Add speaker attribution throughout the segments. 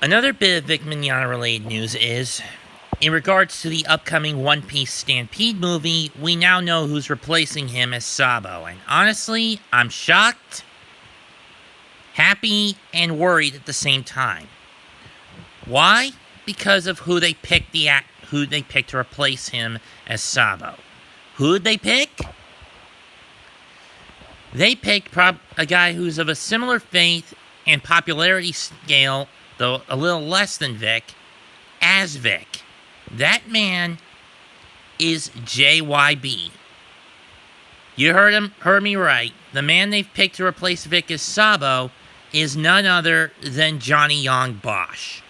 Speaker 1: Another bit of Vic Mignogna related news is, in regards to the upcoming One Piece Stampede movie, we now know who's replacing him as Sabo. And honestly, I'm shocked, happy, and worried at the same time. Why? Because of who they picked to replace him as Sabo. Who did they pick? They picked a guy who's of a similar faith and popularity scale, though a little less than Vic, as Vic. That man is JYB. You heard me right. The man they've picked to replace Vic as Sabo is none other than Johnny Yong Bosch.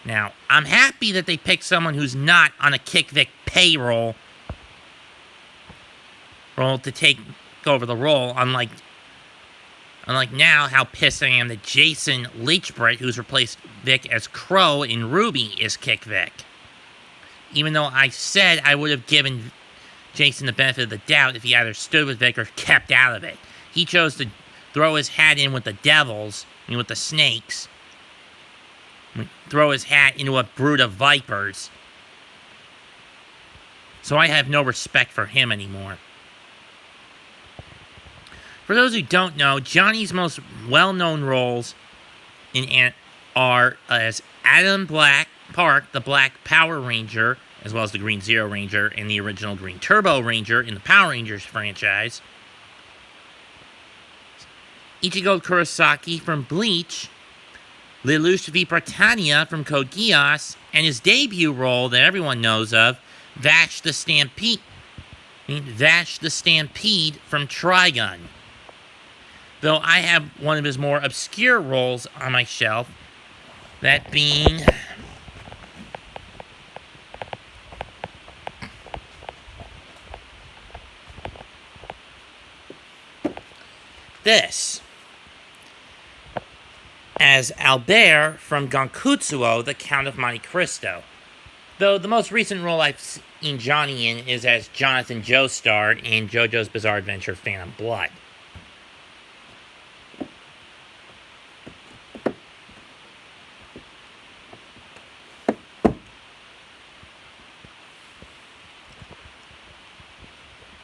Speaker 1: Now, I'm happy that they picked someone who's not on a Kick Vic payroll to take over the role, unlike now, how pissed I am that Jason Leachbritt, who's replaced Vic as Crow in Ruby, is Kick Vic. Even though I said I would have given Jason the benefit of the doubt if he either stood with Vic or kept out of it. He chose to throw his hat in with the devils, with the snakes, throw his hat into a brood of vipers. So I have no respect for him anymore. For those who don't know, Johnny's most well-known roles are as Adam Park, the Black Power Ranger, as well as the Green Zero Ranger and the original Green Turbo Ranger in the Power Rangers franchise. Ichigo Kurosaki from Bleach, Lelouch V. Britannia from Code Geass, and his debut role that everyone knows of, Vash the Stampede from Trigun. Though I have one of his more obscure roles on my shelf, that being this, as Albert from Gonkutsuo, the Count of Monte Cristo. Though the most recent role I've seen Johnny in is as Jonathan Joestar in JoJo's Bizarre Adventure Phantom Blood.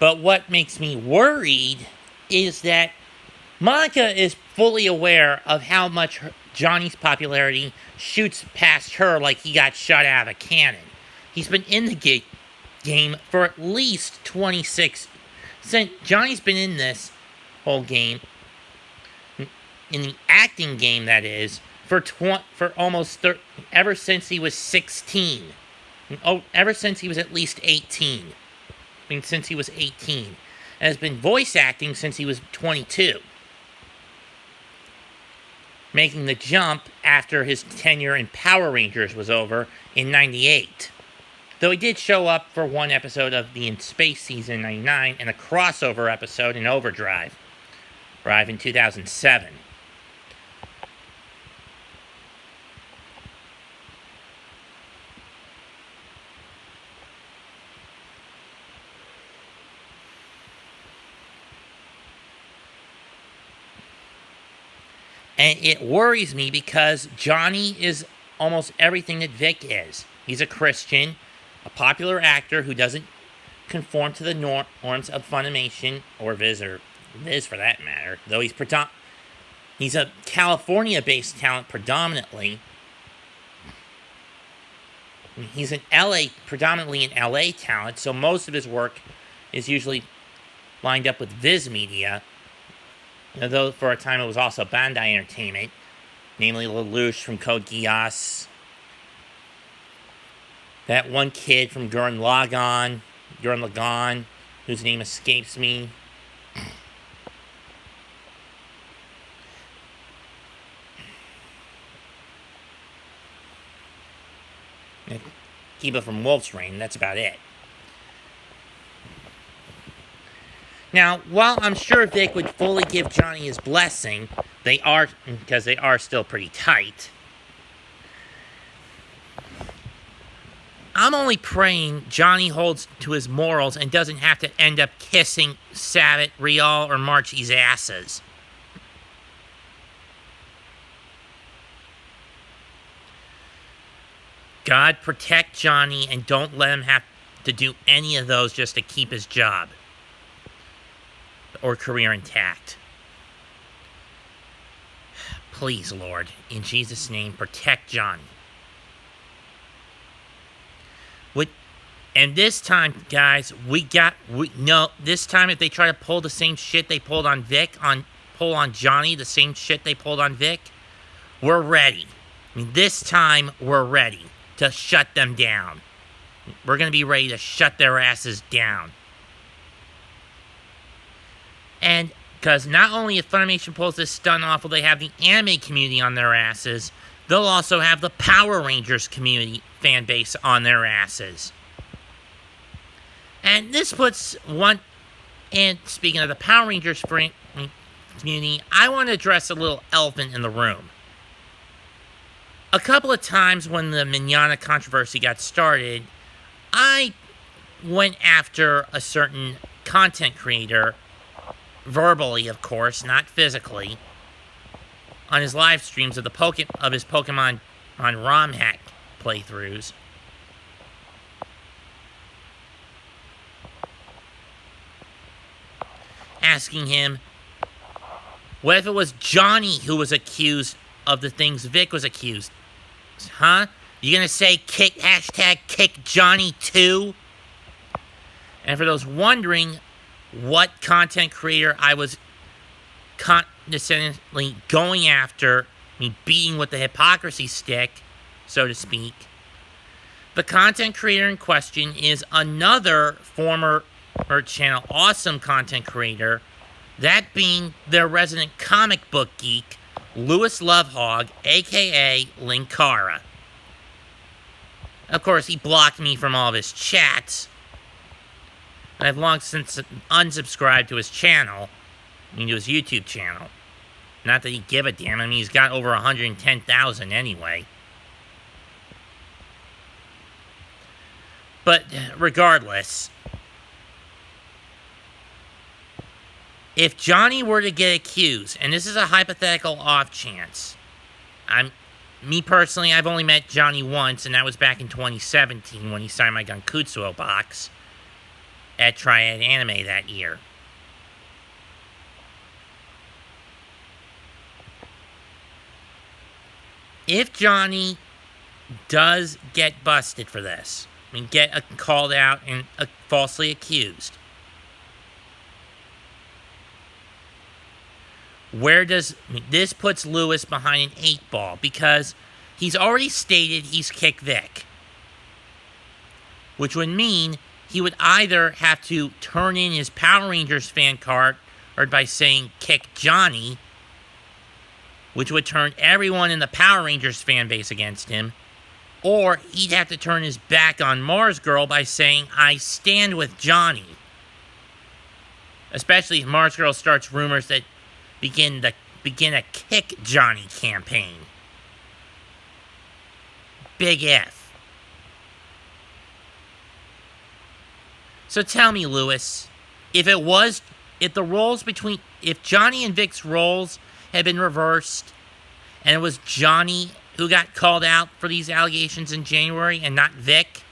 Speaker 1: But what makes me worried is that Monica is fully aware of how much Johnny's popularity shoots past her like he got shot out of a cannon. He's been in the game for at least 26... Since Johnny's been in this whole game, in the acting game that is, ever since he was 16. Ever since he was at least 18. Since he was 18. And has been voice acting since he was 22. Making the jump after his tenure in Power Rangers was over in 98. Though he did show up for one episode of the In Space season in 99 and a crossover episode in Overdrive in 2007. And it worries me because Johnny is almost everything that Vic is. He's a Christian, a popular actor who doesn't conform to the norms of Funimation, or Viz for that matter. Though he's a California-based talent predominantly. He's predominantly an LA talent, so most of his work is usually lined up with Viz Media. Though for a time it was also Bandai Entertainment, namely Lelouch from Code Geass, that one kid from Gurren Lagann, whose name escapes me. Kiba from Wolf's Rain, that's about it. Now, while I'm sure Vic would fully give Johnny his blessing, because they are still pretty tight, I'm only praying Johnny holds to his morals and doesn't have to end up kissing Sabat, Rial, or Marchie's asses. God protect Johnny and don't let him have to do any of those just to keep his job or career intact. Please, Lord, in Jesus' name, protect Johnny. And this time, guys, this time if they try to pull the same shit they pulled on Vic, pull on Johnny, the same shit they pulled on Vic, we're ready. I mean, this time, we're ready to shut them down. We're going to be ready to shut their asses down. And because not only if Funimation pulls this stunt off will they have the anime community on their asses, they'll also have the Power Rangers community fan base on their asses. And this puts one... And speaking of the Power Rangers community, I want to address a little elephant in the room. A couple of times when the Mignogna controversy got started, I went after a certain content creator, verbally, of course, not physically, on his live streams of his Pokemon on ROM hack playthroughs. Asking him, what if it was Johnny who was accused of the things Vic was accused? Huh? You gonna say hashtag kick Johnny too? And for those wondering what content creator I was condescendingly going after, beating with the hypocrisy stick, so to speak, the content creator in question is another former channel awesome content creator, that being their resident comic book geek, Louis Lovehog, aka Linkara. Of course, he blocked me from all of his chats, and I've long since unsubscribed to his channel, to his YouTube channel. Not that he'd give a damn, he's got over 110,000 anyway. But regardless, if Johnny were to get accused, and this is a hypothetical off chance, me personally, I've only met Johnny once, and that was back in 2017 when he signed my Gankutsuo box at Triad Anime that year. If Johnny does get busted for this, get called out and falsely accused, this puts Lewis behind an 8 ball, because he's already stated he's kicked Vic, which would mean he would either have to turn in his Power Rangers fan card or by saying kick Johnny, which would turn everyone in the Power Rangers fan base against him, or he'd have to turn his back on Mars Girl by saying I stand with Johnny. Especially if Mars Girl starts rumors that begin a kick Johnny campaign. Big F. So tell me, Lewis, if Johnny and Vic's roles had been reversed, and it was Johnny who got called out for these allegations in January and not Vic,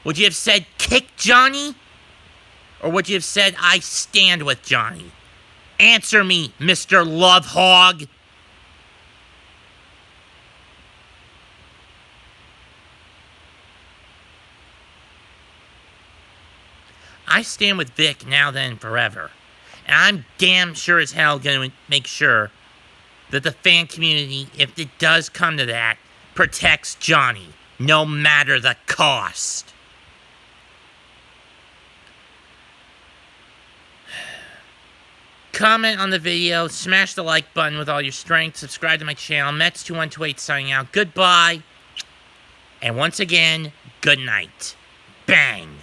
Speaker 1: would you have said kick Johnny? Or would you have said I stand with Johnny? Answer me, Mr. Lovehog. I stand with Vic now, then, forever. And I'm damn sure as hell going to make sure that the fan community, if it does come to that, protects Johnny, no matter the cost. Comment on the video, smash the like button with all your strength, subscribe to my channel. Mets2128 signing out. Goodbye. And once again, good night. Bang.